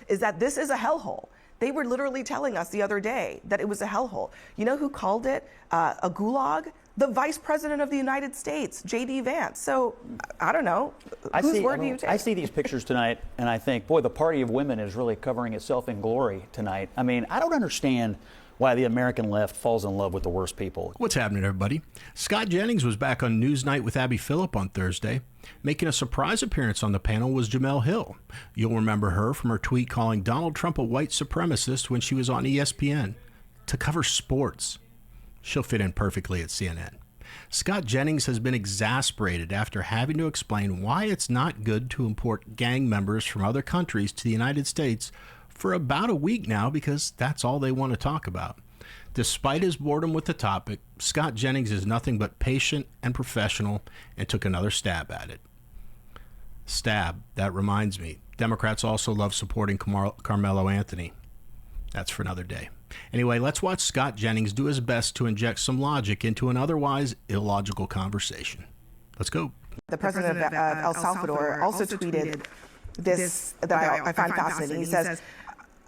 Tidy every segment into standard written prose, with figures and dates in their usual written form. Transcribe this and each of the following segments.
is that this is a hellhole. They were literally telling us the other day that it was a hellhole. You know who called it a gulag? The Vice President of the United States, J.D. Vance. So, I don't know. Whose word do you take? I see these pictures tonight, and I think, boy, the party of women is really covering itself in glory tonight. I mean, I don't understand why the American left falls in love with the worst people. What's happening, everybody? Scott Jennings was back on Newsnight with Abby Phillip on Thursday. Making a surprise appearance on the panel was Jemele Hill. You'll remember her from her tweet calling Donald Trump a white supremacist when she was on ESPN to cover sports. She'll fit in perfectly at CNN. Scott Jennings has been exasperated after having to explain why it's not good to import gang members from other countries to the United States for about a week now, because that's all they want to talk about. Despite his boredom with the topic, Scott Jennings is nothing but patient and professional and took another stab at it. That reminds me, Democrats also love supporting Carmelo Anthony. That's for another day. Anyway, let's watch Scott Jennings do his best to inject some logic into an otherwise illogical conversation. Let's go. The president of El Salvador also tweeted this that I find fascinating. He says,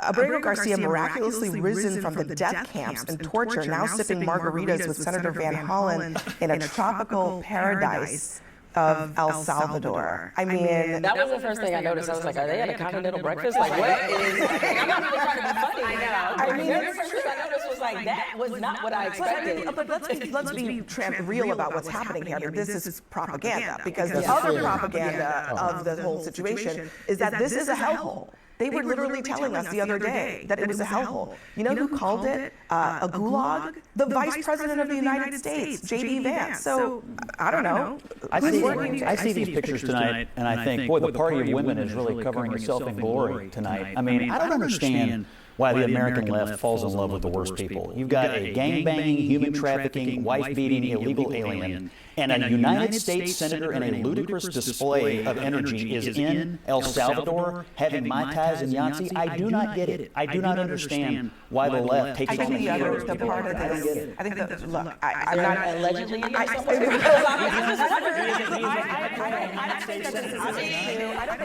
Abrego Garcia miraculously risen from the death camps and torture, now sipping margaritas with Senator Van Hollen in a tropical paradise of El Salvador. I mean, that was the first thing I noticed. I was like, are they at a continental breakfast? Like, what is? I'm not really trying to be funny. I know. I mean, the first thing I noticed was like, that was not what I expected. But let's be real about what's happening here. I mean, this is propaganda, because the other propaganda of the whole situation is that this is a hellhole. They were literally telling us the other day that it was a hellhole. You know who called it a gulag? The Vice President of the United States, J.D. Vance. So, I don't know. I see these pictures tonight, and I think, boy, the party of women is really covering itself in glory tonight. I mean, I don't understand why the American left falls in love with the worst people. You've got a gang-banging, human trafficking, wife-beating, illegal alien, and a United States senator in a ludicrous display of energy is in El Salvador having Mai Tais and Yahtzee. I do not get it. I do not understand why the left takes on the heroes. The part of this, I think that, look, I'm not not allegedly. I don't think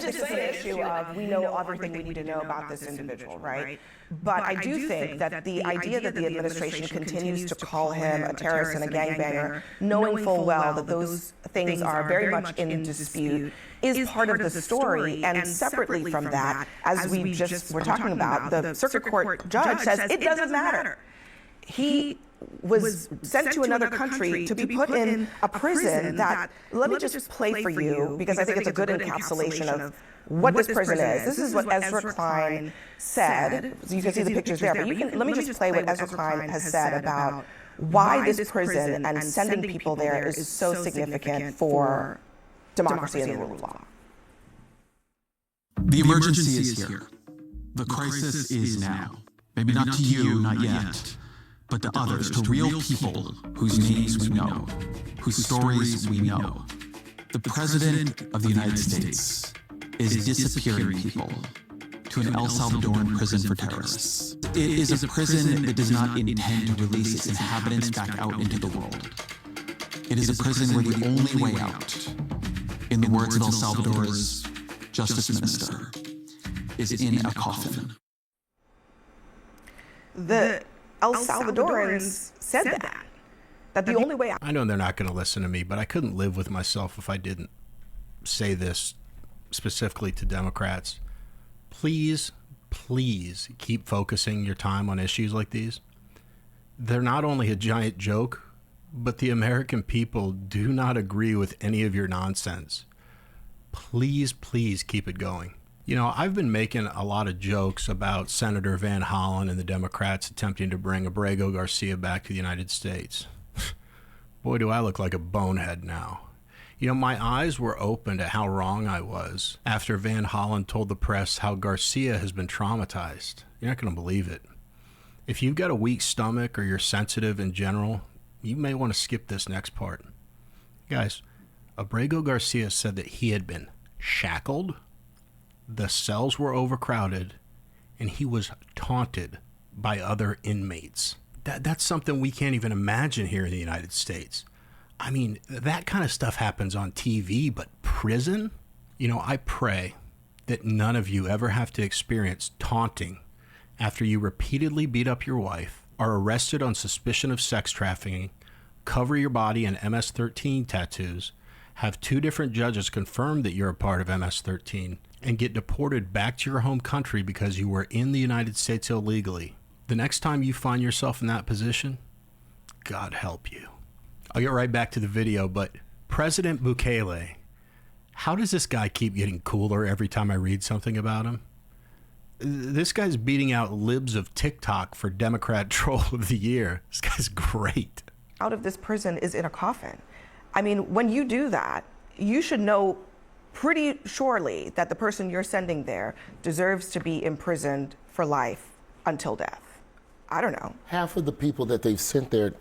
this is an issue of we know everything we need to know about this individual, right? But I do think that the idea that the administration continues to call him a terrorist and a gangbanger, knowing full well that those things are very much in dispute, is part of the story. And separately from that, as we just were talking about, the circuit court judge says it doesn't matter. He was sent to another country to be put in a prison that, let me just play for you, because I think it's a good encapsulation of what this prison is. This is what Ezra Klein said. You can see the pictures there, but let me just play what Ezra Klein has said about why this prison and sending people there is so significant for democracy and the rule of law. The emergency is here. The crisis is now. Maybe not to you, not yet, but to others, to real people whose names we know, whose stories we know. The President of the United States is disappearing people to an El Salvadoran prison for terrorists. It is a prison that does not intend to release its inhabitants back out into the world. It is a prison where the only way out, in the words of El Salvador's Justice Minister, is in a coffin. The El Salvadorans said that the only way out. I know they're not going to listen to me, but I couldn't live with myself if I didn't say this specifically to Democrats. Please keep focusing your time on issues like these. They're not only a giant joke, but the American people do not agree with any of your nonsense. Please keep it going. You know, I've been making a lot of jokes about Senator Van Hollen and the Democrats attempting to bring Abrego Garcia back to the United States. Boy, do I look like a bonehead now. You know, my eyes were opened at how wrong I was after Van Hollen told the press how Garcia has been traumatized. You're not going to believe it. If you've got a weak stomach or you're sensitive in general, you may want to skip this next part. Guys, Abrego Garcia said that he had been shackled, the cells were overcrowded, and he was taunted by other inmates. That's something we can't even imagine here in the United States. I mean, that kind of stuff happens on TV, but prison? You know, I pray that none of you ever have to experience taunting after you repeatedly beat up your wife, are arrested on suspicion of sex trafficking, cover your body in MS-13 tattoos, have 2 different judges confirm that you're a part of MS-13, and get deported back to your home country because you were in the United States illegally. The next time you find yourself in that position, God help you. I'll get right back to the video, but President Bukele, how does this guy keep getting cooler every time I read something about him? This guy's beating out libs of TikTok for Democrat Troll of the Year. This guy's great. Out of this prison is in a coffin. I mean, when you do that, you should know pretty surely that the person you're sending there deserves to be imprisoned for life until death. I don't know. Half of the people that they've sent there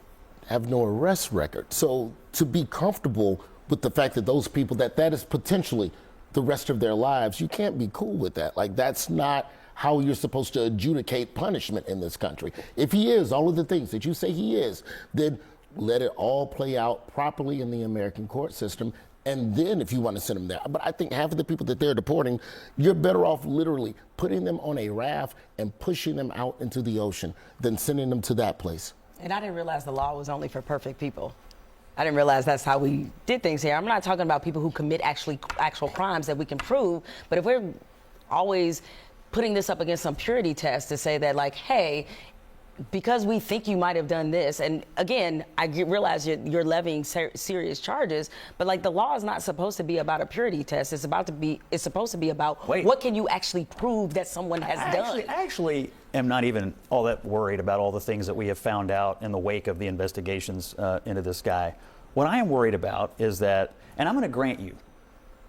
have no arrest record. So to be comfortable with the fact that those people, that is potentially the rest of their lives, you can't be cool with that. Like, that's not how you're supposed to adjudicate punishment in this country. If he is all of the things that you say he is, then let it all play out properly in the American court system. And then if you want to send them there. But I think half of the people that they're deporting, you're better off literally putting them on a raft and pushing them out into the ocean than sending them to that place. And I didn't realize the law was only for perfect people. I didn't realize that's how we did things here. I'm not talking about people who commit actual crimes that we can prove, but if we're always putting this up against some purity test to say that, like, hey, because we think you might have done this, and again, I realize you're levying serious charges, but like, the law is not supposed to be about a purity test. It's supposed to be about what can you actually prove that someone has done. I actually am not even all that worried about all the things that we have found out in the wake of the investigations into this guy. What I am worried about is that, and I'm going to grant you,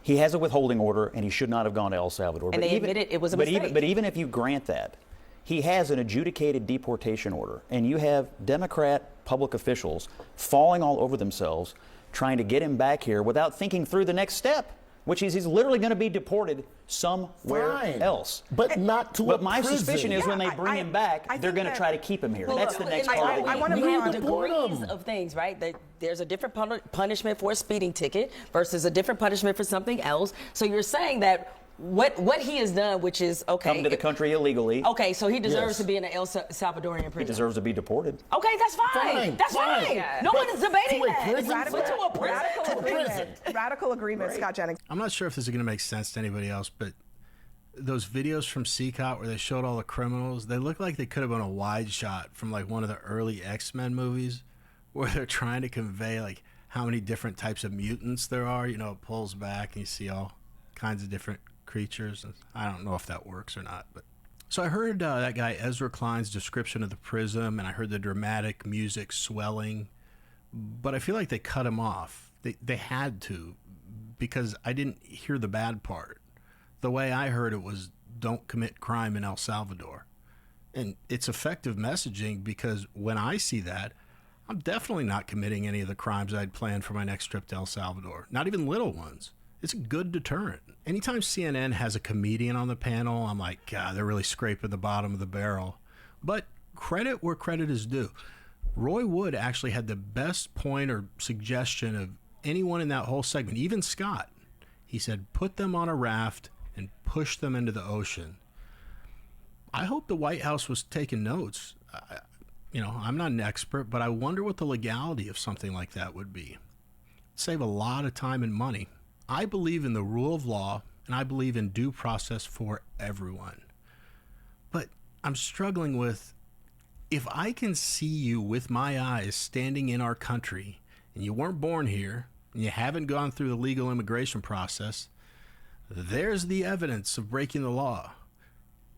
he has a withholding order and he should not have gone to El Salvador. And they admitted it was a mistake. But even if you grant that, he has an adjudicated deportation order, and you have Democrat public officials falling all over themselves trying to get him back here without thinking through the next step, which is he's literally going to be deported somewhere else. But not to But a my prison. suspicion is when they bring him back, they're going to try to keep him here. That's the next part of the I want to We move have on. degrees of things, right? There's a different punishment for a speeding ticket versus a different punishment for something else. So you're saying that what he has done, which is, okay, come to the country illegally. Okay, so he deserves to be in an El Salvadorian prison. He deserves to be deported. Okay, that's fine. That's fine. No one is debating to a that. prison? Radical agreement, Scott Jennings. I'm not sure if this is going to make sense to anybody else, but those videos from CCOT where they showed all the criminals, they look like they could have been a wide shot from like one of the early X-Men movies where they're trying to convey like how many different types of mutants there are. You know, it pulls back and you see all kinds of different creatures. I don't know if that works or not, but so I heard that guy Ezra Klein's description of the prison, and I heard the dramatic music swelling, but I feel like they cut him off. They had to, because I didn't hear the bad part. The way I heard it was, don't commit crime in El Salvador. And it's effective messaging, because when I see that, I'm definitely not committing any of the crimes I'd planned for my next trip to El Salvador, not even little ones. It's a good deterrent. Anytime CNN has a comedian on the panel, I'm like, God, they're really scraping the bottom of the barrel. But credit where credit is due. Roy Wood actually had the best point or suggestion of anyone in that whole segment, even Scott. He said, put them on a raft and push them into the ocean. I hope the White House was taking notes. I'm not an expert, but I wonder what the legality of something like that would be. Save a lot of time and money. I believe in the rule of law, and I believe in due process for everyone. But I'm struggling with, if I can see you with my eyes standing in our country, and you weren't born here, and you haven't gone through the legal immigration process, there's the evidence of breaking the law.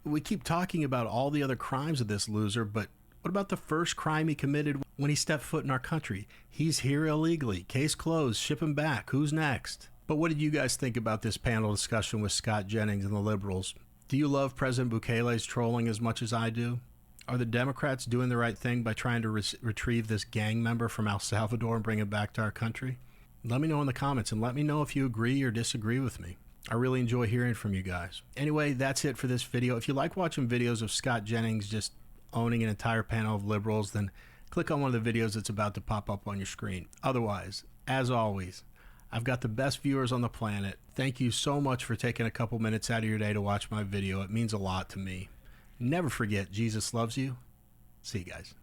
We keep talking about all the other crimes of this loser, but what about the first crime he committed when he stepped foot in our country? He's here illegally. Case closed. Ship him back. Who's next? But what did you guys think about this panel discussion with Scott Jennings and the liberals? Do you love President Bukele's trolling as much as I do? Are the Democrats doing the right thing by trying to retrieve this gang member from El Salvador and bring him back to our country? Let me know in the comments, and let me know if you agree or disagree with me. I really enjoy hearing from you guys. Anyway, that's it for this video. If you like watching videos of Scott Jennings just owning an entire panel of liberals, then click on one of the videos that's about to pop up on your screen. Otherwise, as always, I've got the best viewers on the planet. Thank you so much for taking a couple minutes out of your day to watch my video. It means a lot to me. Never forget, Jesus loves you. See you guys.